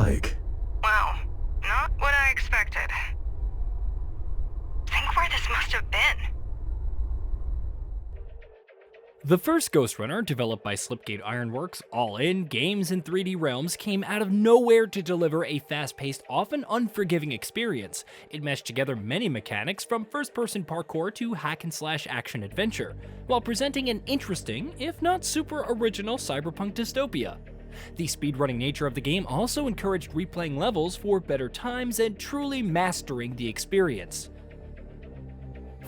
like? Wow, not what I expected. Think where this must have been. The first Ghost Runner, developed by Slipgate Ironworks, all in games in 3D realms, came out of nowhere to deliver a fast-paced, often unforgiving experience. It meshed together many mechanics from first-person parkour to hack-and-slash action-adventure, while presenting an interesting, if not super original, cyberpunk dystopia. The speedrunning nature of the game also encouraged replaying levels for better times and truly mastering the experience.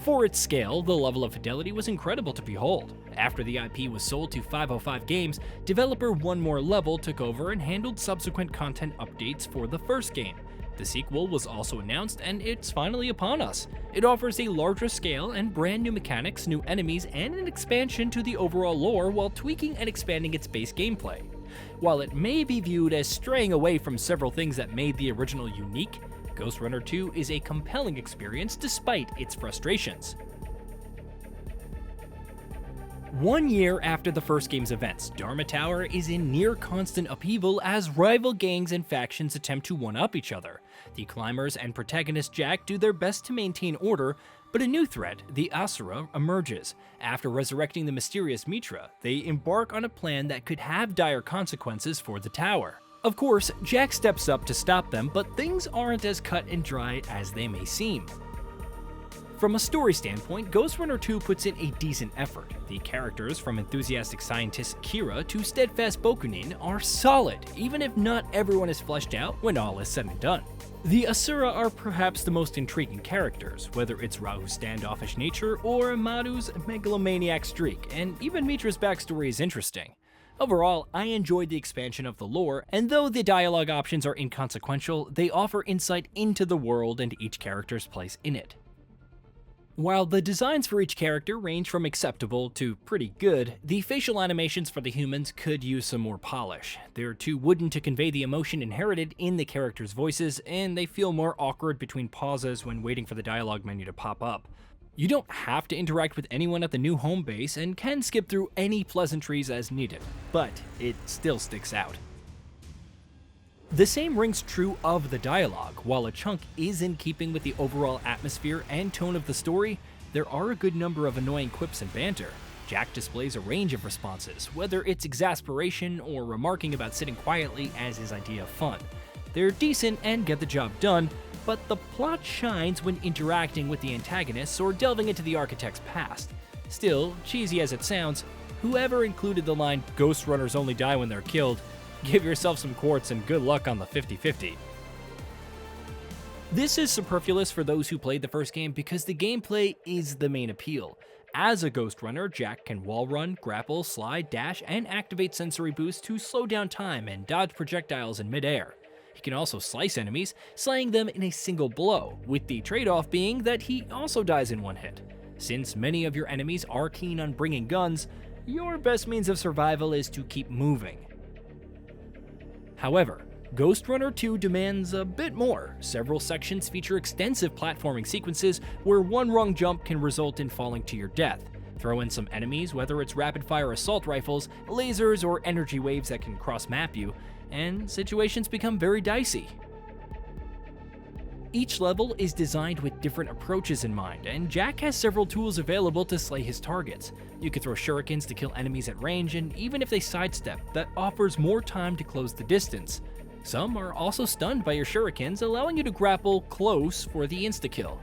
For its scale, the level of fidelity was incredible to behold. After the IP was sold to 505 Games, developer One More Level took over and handled subsequent content updates for the first game. The sequel was also announced, and it's finally upon us. It offers a larger scale and brand new mechanics, new enemies, and an expansion to the overall lore while tweaking and expanding its base gameplay. While it may be viewed as straying away from several things that made the original unique, Ghost Runner 2 is a compelling experience despite its frustrations. 1 year after the first game's events, Dharma Tower is in near constant upheaval as rival gangs and factions attempt to one-up each other. The climbers and protagonist Jack do their best to maintain order, but a new threat, the Asura, emerges. After resurrecting the mysterious Mitra, they embark on a plan that could have dire consequences for the tower. Of course, Jack steps up to stop them, but things aren't as cut and dry as they may seem. From a story standpoint, Ghost Runner 2 puts in a decent effort. The characters, from enthusiastic scientist Kira to steadfast Bokunin, are solid, even if not everyone is fleshed out when all is said and done. The Asura are perhaps the most intriguing characters, whether it's Rahu's standoffish nature or Maru's megalomaniac streak, and even Mitra's backstory is interesting. Overall, I enjoyed the expansion of the lore, and though the dialogue options are inconsequential, they offer insight into the world and each character's place in it. While the designs for each character range from acceptable to pretty good, the facial animations for the humans could use some more polish. They're too wooden to convey the emotion inherited in the characters' voices, and they feel more awkward between pauses when waiting for the dialogue menu to pop up. You don't have to interact with anyone at the new home base and can skip through any pleasantries as needed, but it still sticks out. The same rings true of the dialogue. While a chunk is in keeping with the overall atmosphere and tone of the story, there are a good number of annoying quips and banter. Jack displays a range of responses, whether it's exasperation or remarking about sitting quietly as his idea of fun. They're decent and get the job done, but the plot shines when interacting with the antagonists or delving into the architect's past. Still, cheesy as it sounds, whoever included the line, "Ghost Runners only die when they're killed," give yourself some quartz and good luck on the 50-50. This is superfluous for those who played the first game because the gameplay is the main appeal. As a Ghost Runner, Jack can wall run, grapple, slide, dash, and activate sensory boosts to slow down time and dodge projectiles in midair. He can also slice enemies, slaying them in a single blow, with the trade-off being that he also dies in one hit. Since many of your enemies are keen on bringing guns, your best means of survival is to keep moving. However, Ghost Runner 2 demands a bit more. Several sections feature extensive platforming sequences where one wrong jump can result in falling to your death. Throw in some enemies, whether it's rapid-fire assault rifles, lasers, or energy waves that can cross-map you, and situations become very dicey. Each level is designed with different approaches in mind, and Jack has several tools available to slay his targets. You can throw shurikens to kill enemies at range, and even if they sidestep, that offers more time to close the distance. Some are also stunned by your shurikens, allowing you to grapple close for the insta-kill.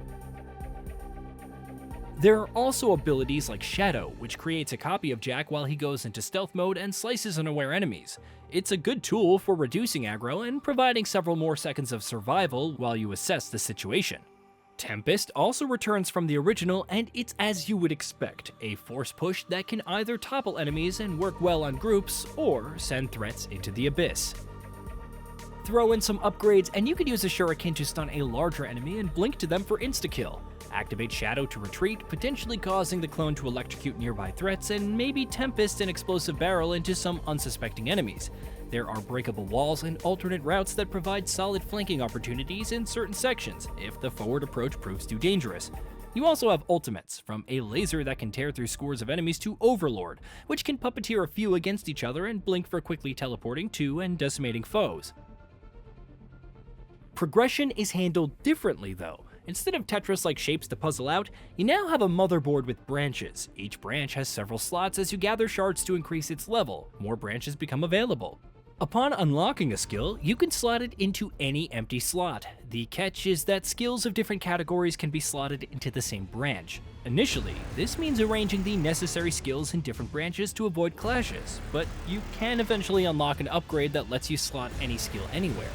There are also abilities like Shadow, which creates a copy of Jack while he goes into stealth mode and slices unaware enemies. It's a good tool for reducing aggro and providing several more seconds of survival while you assess the situation. Tempest also returns from the original, and it's as you would expect, a force push that can either topple enemies and work well on groups, or send threats into the abyss. Throw in some upgrades and you could use a shuriken to stun a larger enemy and blink to them for insta-kill. Activate Shadow to retreat, potentially causing the clone to electrocute nearby threats, and maybe Tempest an explosive barrel into some unsuspecting enemies. There are breakable walls and alternate routes that provide solid flanking opportunities in certain sections, if the forward approach proves too dangerous. You also have ultimates, from a laser that can tear through scores of enemies to Overlord, which can puppeteer a few against each other and blink for quickly teleporting to and decimating foes. Progression is handled differently though. Instead of Tetris-like shapes to puzzle out, you now have a motherboard with branches. Each branch has several slots as you gather shards to increase its level. More branches become available. Upon unlocking a skill, you can slot it into any empty slot. The catch is that skills of different categories can be slotted into the same branch. Initially, this means arranging the necessary skills in different branches to avoid clashes, but you can eventually unlock an upgrade that lets you slot any skill anywhere.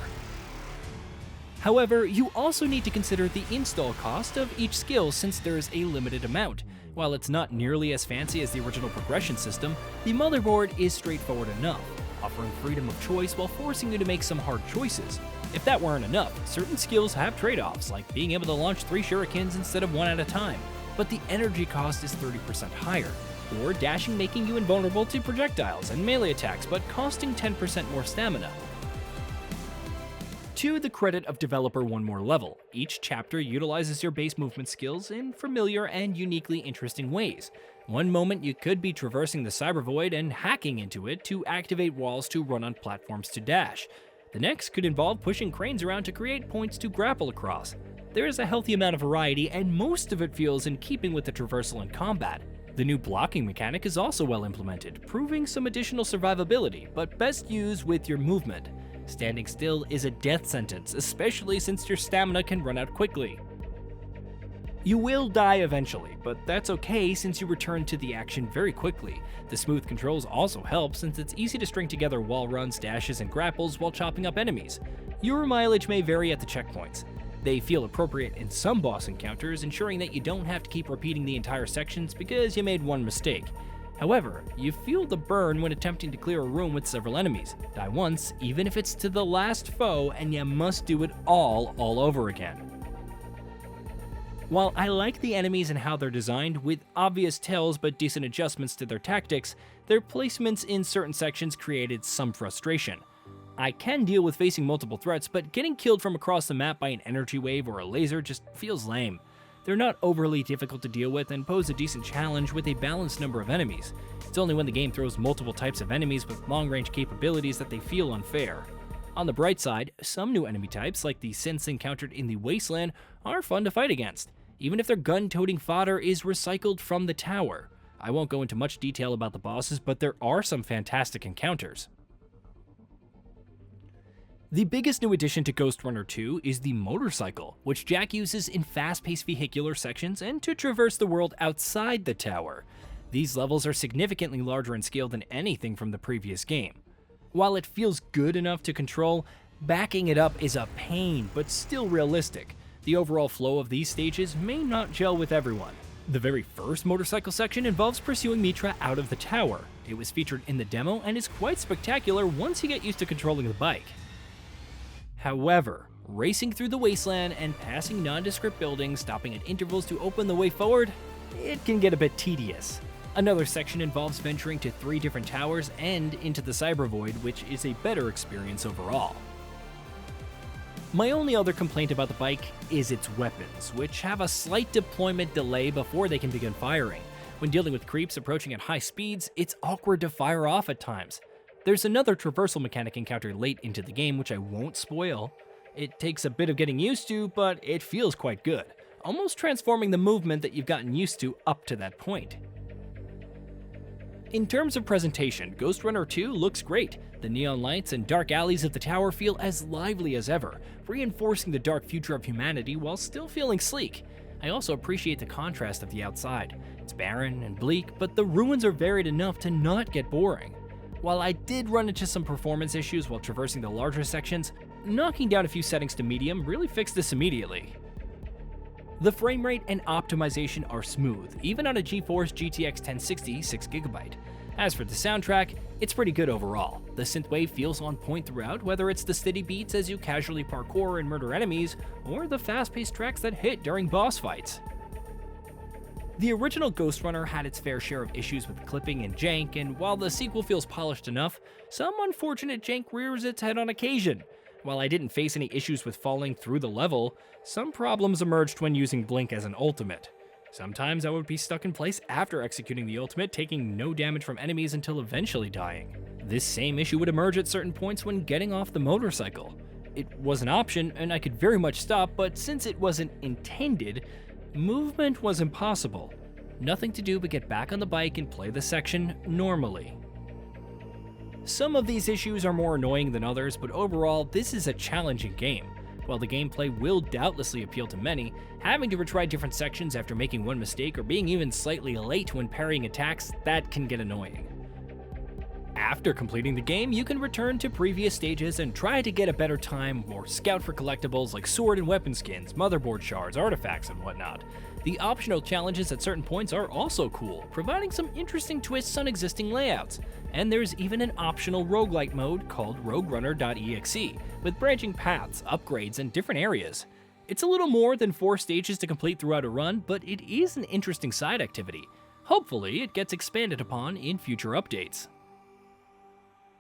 However, you also need to consider the install cost of each skill since there is a limited amount. While it's not nearly as fancy as the original progression system, the motherboard is straightforward enough, offering freedom of choice while forcing you to make some hard choices. If that weren't enough, certain skills have trade-offs, like being able to launch 3 shurikens instead of 1 at a time, but the energy cost is 30% higher, or dashing making you invulnerable to projectiles and melee attacks but costing 10% more stamina. To the credit of developer One More Level, each chapter utilizes your base movement skills in familiar and uniquely interesting ways. One moment you could be traversing the cyber void and hacking into it to activate walls to run on platforms to dash. The next could involve pushing cranes around to create points to grapple across. There is a healthy amount of variety, and most of it feels in keeping with the traversal and combat. The new blocking mechanic is also well implemented, proving some additional survivability, but best used with your movement. Standing still is a death sentence, especially since your stamina can run out quickly. You will die eventually, but that's okay since you return to the action very quickly. The smooth controls also help since it's easy to string together wall runs, dashes, and grapples while chopping up enemies. Your mileage may vary at the checkpoints. They feel appropriate in some boss encounters, ensuring that you don't have to keep repeating the entire sections because you made one mistake. However, you feel the burn when attempting to clear a room with several enemies. Die once, even if it's to the last foe, and you must do it all over again. While I like the enemies and how they're designed, with obvious tells but decent adjustments to their tactics, their placements in certain sections created some frustration. I can deal with facing multiple threats, but getting killed from across the map by an energy wave or a laser just feels lame. They're not overly difficult to deal with and pose a decent challenge with a balanced number of enemies. It's only when the game throws multiple types of enemies with long-range capabilities that they feel unfair. On the bright side, some new enemy types, like the synths encountered in the Wasteland, are fun to fight against, even if their gun-toting fodder is recycled from the tower. I won't go into much detail about the bosses, but there are some fantastic encounters. The biggest new addition to Ghostrunner 2 is the motorcycle, which Jak uses in fast-paced vehicular sections and to traverse the world outside the tower. These levels are significantly larger in scale than anything from the previous game. While it feels good enough to control, backing it up is a pain, but still realistic. The overall flow of these stages may not gel with everyone. The very first motorcycle section involves pursuing Mitra out of the tower. It was featured in the demo and is quite spectacular once you get used to controlling the bike. However, racing through the wasteland and passing nondescript buildings, stopping at intervals to open the way forward, it can get a bit tedious. Another section involves venturing to 3 different towers and into the cyber void, which is a better experience overall. My only other complaint about the bike is its weapons, which have a slight deployment delay before they can begin firing. When dealing with creeps approaching at high speeds, it's awkward to fire off at times. There's another traversal mechanic encountered late into the game, which I won't spoil. It takes a bit of getting used to, but it feels quite good, almost transforming the movement that you've gotten used to up to that point. In terms of presentation, Ghostrunner 2 looks great. The neon lights and dark alleys of the tower feel as lively as ever, reinforcing the dark future of humanity while still feeling sleek. I also appreciate the contrast of the outside. It's barren and bleak, but the ruins are varied enough to not get boring. While I did run into some performance issues while traversing the larger sections, knocking down a few settings to medium really fixed this immediately. The frame rate and optimization are smooth, even on a GeForce GTX 1060 6GB. As for the soundtrack, it's pretty good overall. The synthwave feels on point throughout, whether it's the steady beats as you casually parkour and murder enemies, or the fast-paced tracks that hit during boss fights. The original Ghostrunner had its fair share of issues with clipping and jank, and while the sequel feels polished enough, some unfortunate jank rears its head on occasion. While I didn't face any issues with falling through the level, some problems emerged when using Blink as an ultimate. Sometimes I would be stuck in place after executing the ultimate, taking no damage from enemies until eventually dying. This same issue would emerge at certain points when getting off the motorcycle. It was an option, and I could very much stop, but since it wasn't intended, movement was impossible. Nothing to do but get back on the bike and play the section normally. Some of these issues are more annoying than others, but overall, this is a challenging game. While the gameplay will doubtlessly appeal to many, having to retry different sections after making one mistake or being even slightly late when parrying attacks, that can get annoying. After completing the game, you can return to previous stages and try to get a better time or scout for collectibles like sword and weapon skins, motherboard shards, artifacts, and whatnot. The optional challenges at certain points are also cool, providing some interesting twists on existing layouts. And there's even an optional roguelite mode called roguerunner.exe, with branching paths, upgrades, and different areas. It's a little more than 4 stages to complete throughout a run, but it is an interesting side activity. Hopefully, it gets expanded upon in future updates.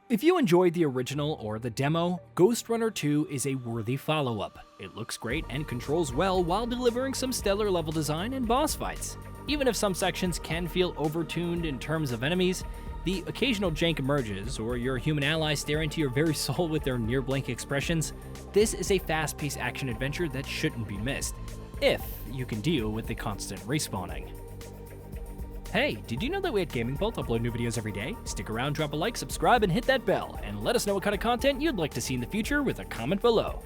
If you enjoyed the original or the demo, Ghostrunner 2 is a worthy follow-up. It looks great and controls well while delivering some stellar level design and boss fights. Even if some sections can feel overtuned in terms of enemies, the occasional jank emerges, or your human allies stare into your very soul with their near-blank expressions, this is a fast-paced action-adventure that shouldn't be missed, if you can deal with the constant respawning. Hey, did you know that we at Gaming Bolt upload new videos every day? Stick around, drop a like, subscribe, and hit that bell, and let us know what kind of content you'd like to see in the future with a comment below.